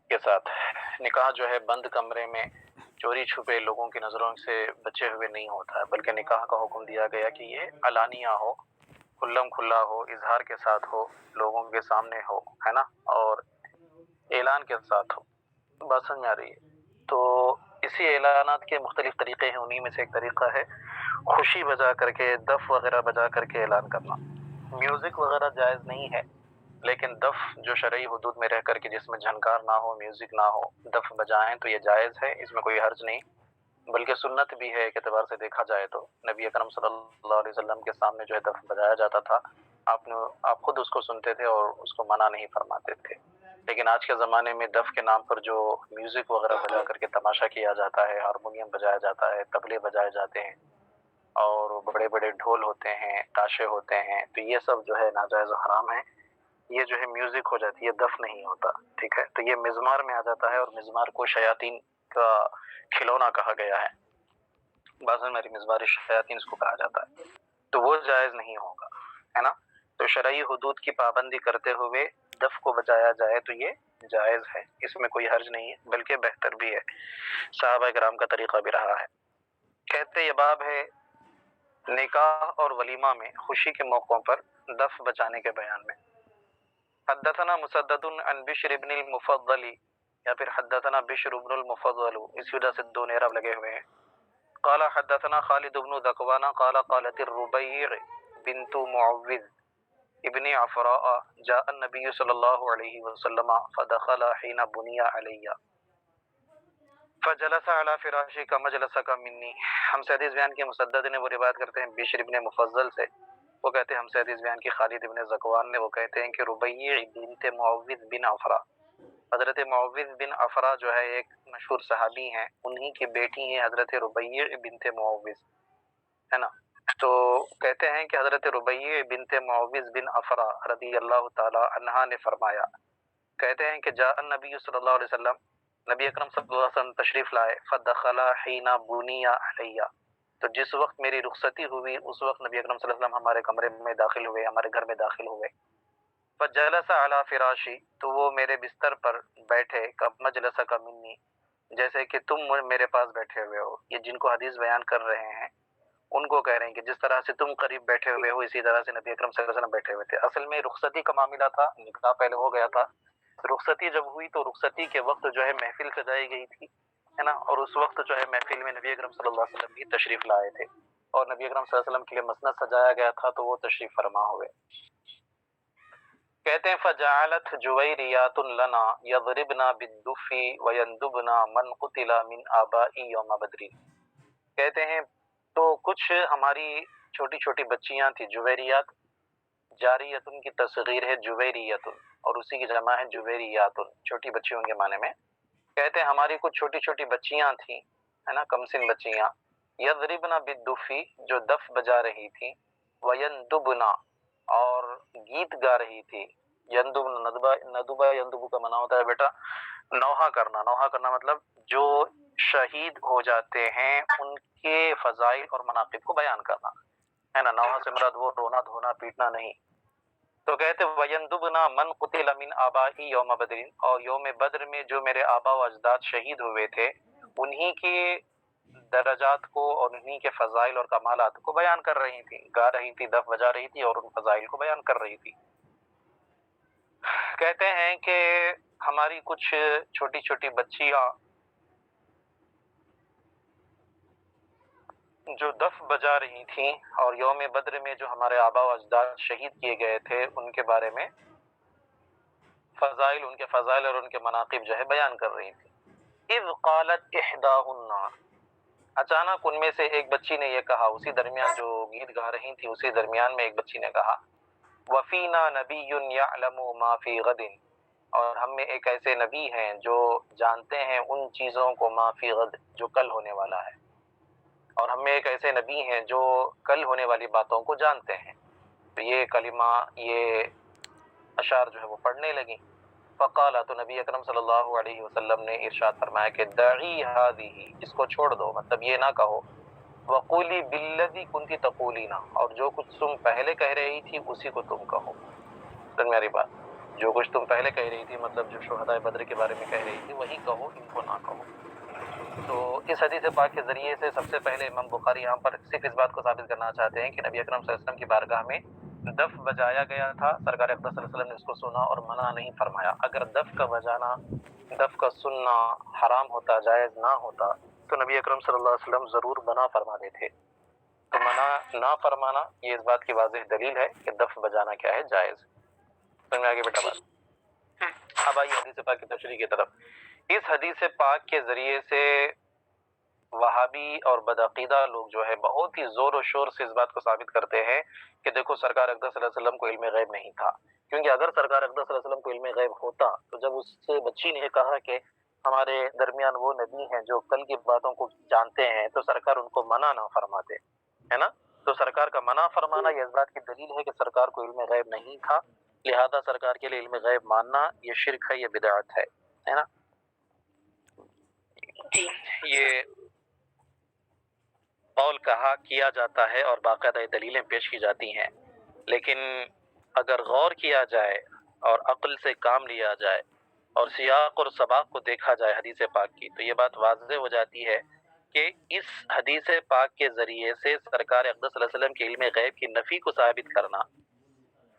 کے ساتھ نکاح جو ہے بند کمرے میں چوری چھپے لوگوں کی نظروں سے بچے ہوئے نہیں ہوتا ہے، بلکہ نکاح کا حکم دیا گیا کہ یہ علانیہ ہو، کھلم کھلا ہو، اظہار کے ساتھ ہو، لوگوں کے سامنے ہو، ہے نا، اور اعلان کے ساتھ ہو۔ بات سمجھ آ رہی ہے؟ تو اسی اعلانات کے مختلف طریقے ہیں، انہی میں سے ایک طریقہ ہے خوشی بجا کر کے، دف وغیرہ بجا کر کے اعلان کرنا۔ میوزک وغیرہ جائز نہیں ہے، لیکن دف جو شرعی حدود میں رہ کر کے جس میں جھنکار نہ ہو، میوزک نہ ہو، دف بجائیں تو یہ جائز ہے، اس میں کوئی حرج نہیں، بلکہ سنت بھی ہے ایک اعتبار سے دیکھا جائے تو۔ نبی اکرم صلی اللہ علیہ وسلم کے سامنے جو ہے دف بجایا جاتا تھا، آپ خود اس کو سنتے تھے اور اس کو منع نہیں فرماتے تھے۔ لیکن آج کے زمانے میں دف کے نام پر جو میوزک وغیرہ بجا کر کے تماشا کیا جاتا ہے، ہارمونیم بجایا جاتا ہے، طبلے بجائے جاتے ہیں، اور بڑے بڑے ڈھول ہوتے ہیں، تاشے ہوتے ہیں، تو یہ سب جو ہے ناجائز و حرام ہے۔ یہ جو ہے میوزک ہو جاتی ہے، دف نہیں ہوتا، ٹھیک ہے؟ تو یہ مزمار میں آ جاتا ہے، اور مزمار کو شیاطین کا کھلونا کہا گیا ہے، بعض میں میری مزمار شیاطین اس کو کہا جاتا ہے، تو وہ جائز نہیں ہوگا، ہے نا؟ تو شرعی حدود کی پابندی کرتے ہوئے دف کو بجایا جائے تو یہ جائز ہے، اس میں کوئی حرج نہیں ہے، بلکہ بہتر بھی ہے، صحابہ کرام کا طریقہ بھی رہا ہے۔ کہتے یہ باب ہے نکاح اور ولیمہ میں خوشی کے موقعوں پر دف بجانے کے بیان میں۔ حدثنا مسدد عن بشر بن المفضل، یا پھر حدثنا بشر بن المفضل، اس وجہ سے دو نیراب لگے ہوئے ہیں۔ قال حدثنا خالد بن ذکوان قال قالت الربیع بنت معوذ ابن عفراء جاء النبی صلی اللہ علیہ وسلم فدخل حين بني علی فجلس على فراشك مجلسك منی۔ ہم سے حدیث بیان کی مسدد نے، وہ روایت کرتے ہیں بشر ابن مفضل سے، وہ کہتے ہیں ہم سے حدیث بیان کی خالد ابن ذکوان نے، وہ کہتے ہیں کہ ربیع بنت معوذ بن عفرا، حضرت معوذ بن عفرا جو ہے ایک مشہور صحابی ہیں، انہی کی بیٹی ہیں حضرت ربیع بنت معوذ، ہے نا؟ تو کہتے ہیں کہ حضرت ربیع بنت معوذ بن عفرا رضی اللہ تعالی عنہا نے فرمایا، کہتے ہیں کہ جاء النبی صلی اللہ علیہ وسلم، نبی اکرم صلی اللہ علیہ وسلم تشریف لائے، فدخل حین بنی علی، تو جس وقت میری رخصتی ہوئی اس وقت نبی اکرم صلی اللہ علیہ وسلم ہمارے کمرے میں داخل ہوئے، ہمارے گھر میں داخل ہوئے۔ فجلس علی فراشی، تو وہ میرے بستر پر بیٹھے، کب مجلس کا منی، جیسے کہ تم میرے پاس بیٹھے ہوئے ہو۔ یہ جن کو حدیث بیان کر رہے ہیں ان کو کہہ رہے ہیں کہ جس طرح سے تم قریب بیٹھے ہوئے ہو اسی طرح سے نبی اکرم صلی اللہ علیہ وسلم بیٹھے ہوئے تھے۔ اصل میں رخصتی کا معاملہ تھا، نکاح پہلے ہو گیا تھا، رخصتی جب ہوئی تو رخصتی کے وقت جو ہے محفل سجائی گئی تھی، ہے نا، اور اس وقت جو ہے محفل میں نبی اکرم صلی اللہ علیہ وسلم بھی تشریف لائے تھے، اور نبی اکرم صلی اللہ علیہ وسلم کے لیے مسند سجایا گیا تھا تو وہ تشریف فرما ہوئے۔ کہتے ہیں فجعلت جویریات لنا یضربن بالدف ویندبن من قتل من آبائی یوم بدر، کہتے ہیں تو کچھ ہماری چھوٹی چھوٹی بچیاں تھیں، جویریات، جاریتن کی تصغیر ہے جویریتن، اور اسی کی جمع ہے جویریاتن، چھوٹی بچیوں کے معنی میں۔ کہتے ہیں ہماری کچھ چھوٹی چھوٹی بچیاں تھیں، ہے نا، کم سن بچیاں، یضربن بالدفی، جو دف بجا رہی تھی، ویندبنا، اور گیت گا رہی تھی۔ یندب، ندبہ یندبو کا معنی ہوتا ہے بیٹا نوحہ کرنا، نوحہ کرنا مطلب جو شہید ہو جاتے ہیں ان کے فضائل اور مناقب کو بیان کرنا، ہے نا، نوحہ سے مراد وہ رونا دھونا پیٹنا نہیں۔ تو کہتے وَيَنْدُبْنَا مَنْ قُتِلَ مِنْ آبَائِهِ یوم بدر، اور یوم بدر میں جو میرے آبا و اجداد شہید ہوئے تھے انہی کے درجات کو اور انہی کے فضائل اور کمالات کو بیان کر رہی تھی، گا رہی تھی، دف بجا رہی تھی اور ان فضائل کو بیان کر رہی تھی۔ کہتے ہیں کہ ہماری کچھ چھوٹی چھوٹی بچیاں جو دف بجا رہی تھیں اور یوم بدر میں جو ہمارے آبا و اجداد شہید کیے گئے تھے ان کے بارے میں فضائل، ان کے فضائل اور ان کے مناقب جو ہے بیان کر رہی تھی۔ اذ قالت احداہن، اچانک ان میں سے ایک بچی نے یہ کہا، اسی درمیان جو گیت گا رہی تھی اسی درمیان میں ایک بچی نے کہا، وفینا نبی یعلم ما فی غد، اور ہم میں ایک ایسے نبی ہیں جو جانتے ہیں ان چیزوں کو ما فی غد، جو کل ہونے والا ہے، اور ہم میں ایک ایسے نبی ہیں جو کل ہونے والی باتوں کو جانتے ہیں۔ تو یہ کلمہ، یہ اشعار جو ہے وہ پڑھنے لگیں۔ فقال، تو نبی اکرم صلی اللہ علیہ وسلم نے ارشاد فرمایا کہ دعی ہذہ، اس کو چھوڑ دو، مطلب یہ نہ کہو، وقولی بالذی کنتی تقولینا، اور جو کچھ تم پہلے کہہ رہی تھی اسی کو تم کہو۔ سن میری بات، جو کچھ تم پہلے کہہ رہی تھی، مطلب جو شہداء بدر کے بارے میں کہہ رہی تھی وہی کہو، ان کو نہ کہو۔ تو اس حدیث پاک کے ذریعے سے سب سے پہلے امام بخاری یہاں پر صرف اس بات کو ثابت کرنا چاہتے ہیں کہ نبی اکرم صلی اللہ علیہ وسلم کی بارگاہ میں دف بجایا گیا تھا، سرکار اقدس صلی اللہ علیہ وسلم نے اس کو سنا اور منع نہیں فرمایا۔ اگر دف کا بجانا، دف کا سننا حرام ہوتا، جائز نہ ہوتا، تو نبی اکرم صلی اللہ علیہ وسلم ضرور منع فرما دیتے۔ تو منع نہ فرمانا یہ اس بات کی واضح دلیل ہے کہ دف بجانا کیا ہے، جائز۔ سمجھ میں آگے بیٹا بات؟ اب آئیے حدیث پاک کی تشریح کی طرف۔ اس حدیث پاک کے ذریعے سے وہابی اور بدعقیدہ لوگ جو ہے بہت ہی زور و شور سے اس بات کو ثابت کرتے ہیں کہ دیکھو سرکار اقدس صلی اللہ علیہ وسلم کو علم غیب نہیں تھا، کیونکہ اگر سرکار اقدس صلی اللہ علیہ وسلم کو علم غیب ہوتا تو جب اس سے بچی نے کہا کہ ہمارے درمیان وہ نبی ہیں جو کل کی باتوں کو جانتے ہیں، تو سرکار ان کو منع نہ فرماتے، ہے نا؟ تو سرکار کا منع فرمانا یہ اس بات کی دلیل ہے کہ سرکار کو علم غیب نہیں تھا، لہذا سرکار کے لیے علم غیب ماننا یہ شرک ہے، یہ بدعت ہے نا؟ یہ قول کہا کیا جاتا ہے اور باقاعدہ دلیلیں پیش کی جاتی ہیں، لیکن اگر غور کیا جائے اور عقل سے کام لیا جائے اور سیاق اور سباق کو دیکھا جائے حدیث پاک کی، تو یہ بات واضح ہو جاتی ہے کہ اس حدیث پاک کے ذریعے سے سرکار اقدس صلی اللہ علیہ وسلم کے علم غیب کی نفی کو ثابت کرنا،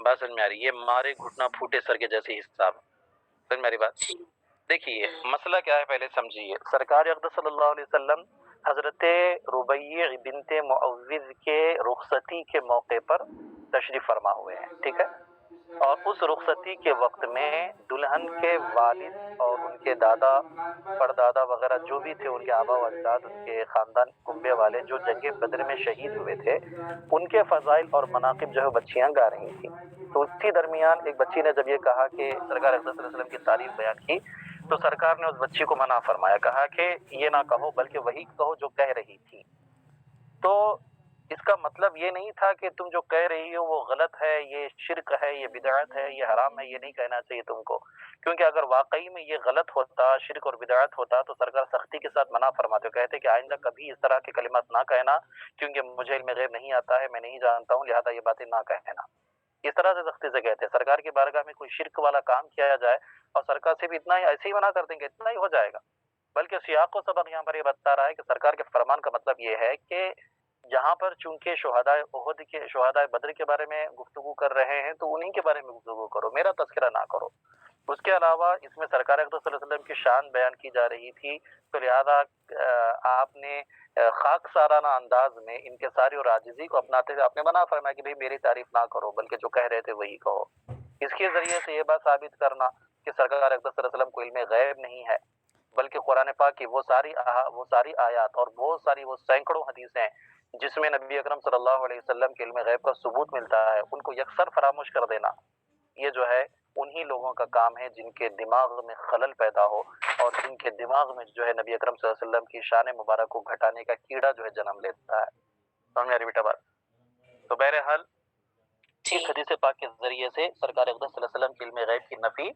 بات سمجھ میں آ رہی؟ یہ مارے گھٹنا پھوٹے سر کے جیسی حساب، سمجھ میں آ رہی بات؟ دیکھیے مسئلہ کیا ہے پہلے سمجھیے۔ سرکار اقدس صلی اللہ علیہ وسلم حضرت ربیع بنت معوذ کے رخصتی کے موقع پر تشریف فرما ہوئے ہیں، ٹھیک ہے؟ اور اس رخصتی کے وقت میں دلہن کے والد اور ان کے دادا پردادا وغیرہ جو بھی تھے، ان کے آبا و اجداد، ان کے خاندان کنبے والے جو جنگ بدر میں شہید ہوئے تھے، ان کے فضائل اور مناقب جو ہے بچیاں گا رہی تھیں۔ تو اسی درمیان ایک بچی نے جب یہ کہا کہ سرکار اقدس صلی اللہ علیہ وسلم کی تعریف بیان کی، تو سرکار نے اس بچی کو منع فرمایا، کہا کہ یہ نہ کہو بلکہ وہی کہو جو کہہ رہی تھی۔ تو اس کا مطلب یہ نہیں تھا کہ تم جو کہہ رہی ہو وہ غلط ہے، یہ شرک ہے، یہ بدعت ہے، یہ حرام ہے، یہ نہیں کہنا چاہیے تم کو، کیونکہ اگر واقعی میں یہ غلط ہوتا، شرک اور بدعت ہوتا، تو سرکار سختی کے ساتھ منع فرماتے، کہتے کہ آئندہ کبھی اس طرح کے کلمات نہ کہنا، کیونکہ مجھے علم غیب نہیں آتا ہے، میں نہیں جانتا ہوں، لہذا یہ باتیں نہ کہنا۔ اس طرح سے سختی سے کہتے ہیں۔ سرکار کی بارگاہ میں کوئی شرک والا کام کیا جائے اور سرکار سے بھی اتنا ہی ایسے ہی منع کر دیں گے، اتنا ہی ہو جائے گا، بلکہ سیاق و سبق یہاں پر یہ بتا رہا ہے کہ سرکار کے فرمان کا مطلب یہ ہے کہ جہاں پر چونکہ شہداء بدر کے بارے میں گفتگو کر رہے ہیں تو انہی کے بارے میں گفتگو کرو، میرا تذکرہ نہ کرو۔ اس کے علاوہ اس میں سرکار اقدس صلی اللہ علیہ وسلم کی شان بیان کی جا رہی تھی، تو لہذا آپ نے خاک سارانہ انداز میں انکساری اور عاجزی کو اپناتے ہوئے آپ نے منع فرمایا کہ بھئی میری تعریف نہ کرو بلکہ جو کہہ رہے تھے وہی کہو۔ اس کے ذریعے سے یہ بات ثابت کرنا کہ سرکار اقدس صلی اللہ علیہ وسلم کو علم غیب نہیں ہے، بلکہ قرآن پاک کی وہ ساری آیات اور بہت ساری وہ سینکڑوں حدیثیں جس میں نبی اکرم صلی اللہ علیہ وسلم کے علم غیب کا ثبوت ملتا ہے، ان کو یکسر فراموش کر دینا، یہ جو ہے انہی لوگوں کا کام ہے جن کے دماغ میں خلل پیدا ہو اور جن کے دماغ میں جو ہے نبی اکرم صلی اللہ علیہ وسلم کی شان مبارک کو گھٹانے کا کیڑا جو ہے جنم لیتا ہے۔ سمجھ میں آ رہی بیٹا بات؟ تو بہرحال اس حدیث پاک کے ذریعے سے سرکار اقدس صلی اللہ علیہ وسلم کی علم غیب کی نفی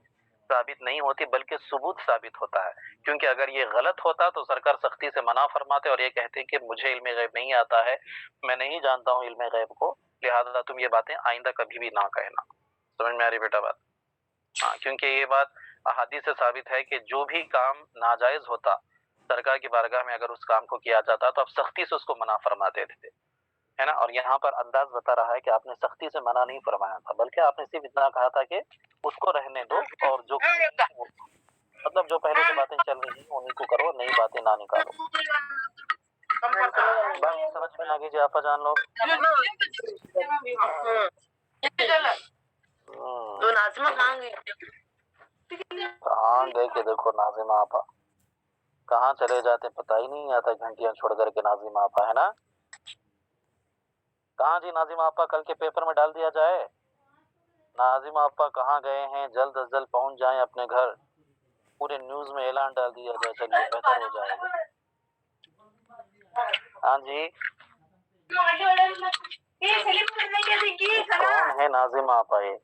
ثابت نہیں ہوتی بلکہ ثبوت ثابت ہوتا ہے، کیونکہ اگر یہ غلط ہوتا تو سرکار سختی سے منع فرماتے اور یہ کہتے کہ مجھے علم غیب نہیں آتا ہے، میں نہیں جانتا ہوں علم غیب کو، لہذا تم یہ باتیں آئندہ کبھی بھی نہ کہنا۔ سمجھ میں آ رہی بیٹا بات؟ ہاں، کیونکہ یہ بات احادیث سے ثابت ہے کہ جو بھی کام ناجائز ہوتا سرکار کی بارگاہ میں اگر اس کام کو کیا جاتا تو آپ سختی سے اس کو منع فرماتے تھے، ہے نا؟ اور یہاں پر انداز بتا رہا ہے کہ آپ نے سختی سے منع نہیں فرمایا تھا بلکہ آپ نے صرف اتنا کہا تھا کہ اس کو رہنے دو اور جو مطلب جو پہلے سے باتیں چل رہی ہیں انہیں کو کرو، نئی باتیں نہ نکالو۔ بات سمجھ میں آگے جی آپا جان لوگ؟ کہاں گئے کہ دیکھو ناظمہ آپا کہاں چلے جاتے پتہ ہی نہیں آتا، گھنٹیاں چھوڑ کر کے ناظمہ آپا، ہے نا؟ کہاں جی ناظمہ آپا، کل کے پیپر میں ڈال دیا جائے۔ ناظمہ آپا کہاں گئے ہیں؟ جلد از جلد پہنچ جائیں اپنے گھر، پورے نیوز میں اعلان ڈال دیا جائے، چلیے بہتر ہو جائے گا۔ ہاں جی کون ہے ناظمہ آپا؟ یہ